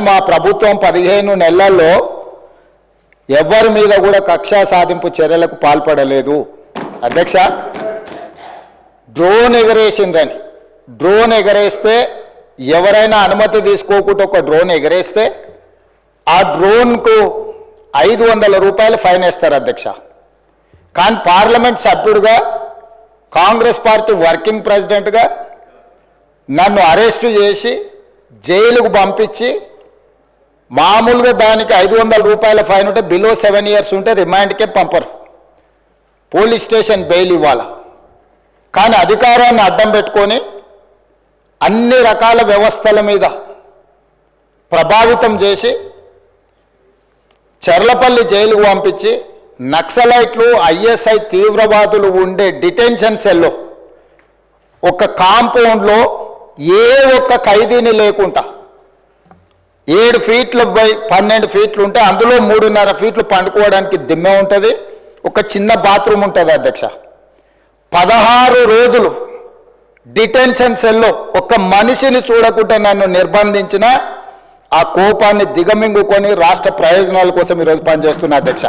మా ప్రభుత్వం 15 నెలల్లో ఎవరి మీద కూడా కక్షా సాధింపు చర్యలకు పాల్పడలేదు అధ్యక్ష. డ్రోన్ ఎగరేసిందని, డ్రోన్ ఎగరేస్తే ఎవరైనా అనుమతి తీసుకోకుండా ఒక డ్రోన్ ఎగరేస్తే ఆ డ్రోన్కు 500 రూపాయలు ఫైన్ వేస్తారు అధ్యక్ష. కానీ పార్లమెంట్ సభ్యుడిగా, కాంగ్రెస్ పార్టీ వర్కింగ్ ప్రెసిడెంట్గా నన్ను అరెస్టు చేసి జైలుకు పంపించి, మామూలుగా దానికి 500 రూపాయల ఫైన్ ఉంటే బిలో 7 years ఉంటే రిమాండ్కే పంపరు, పోలీస్ స్టేషన్ బెయిల్ ఇవ్వాలి. కానీ అధికారాన్ని అడ్డం పెట్టుకొని అన్ని రకాల వ్యవస్థల మీద ప్రభావితం చేసి చర్లపల్లి జైలుకు పంపించి నక్సలైట్లు, ఐఎస్ఐ తీవ్రవాదులు ఉండే డిటెన్షన్ సెల్లో ఒక కాంపౌండ్లో ఏ ఒక్క ఖైదీని లేకుండా 7 ఫీట్లు బై 12 ఫీట్లు ఉంటే అందులో 3.5 ఫీట్లు పండుకోవడానికి దిమ్మె ఉంటుంది, ఒక చిన్న బాత్రూమ్ ఉంటుంది అధ్యక్ష. 16 రోజులు డిటెన్షన్ సెల్లో ఒక్క మనిషిని చూడకుండా నన్ను నిర్బంధించిన ఆ కోపాన్ని దిగమింగుకొని రాష్ట్ర ప్రయోజనాల కోసం ఈరోజు పనిచేస్తున్నా అధ్యక్ష.